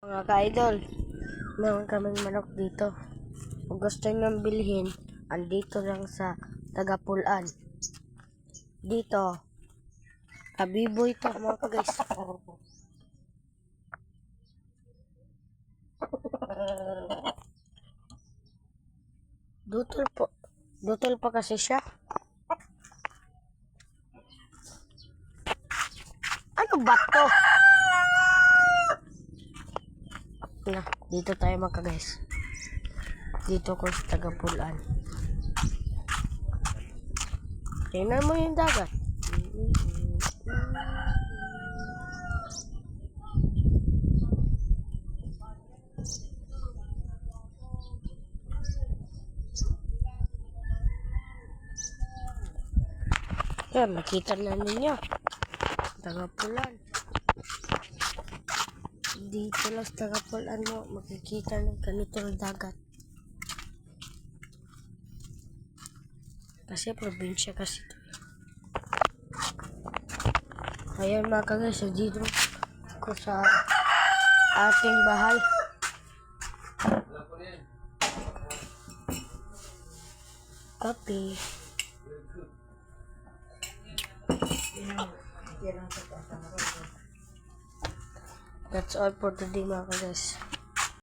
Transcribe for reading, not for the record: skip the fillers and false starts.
Mga ka-idol, meron kaming manok dito. Kung gusto nyo bilhin, andito lang sa Tagapulan. Dito, kabiboy to mga ka-guys. Dutol po. Dutol pa kasi siya. Ano ba to? Na, dito tayo mga guys. Dito ko sa Tagapulan. Tingnan mo yung dagat. Yan, nakita na ninyo. Tagapulan. Dito lang sa Tagapulan mo, makikita ng ganitong dagat. Kasi probinsya kasi ito. Ayan mga ka-guys, dito ko sa ating bahay. Copy. That's all for today mga ka-guys.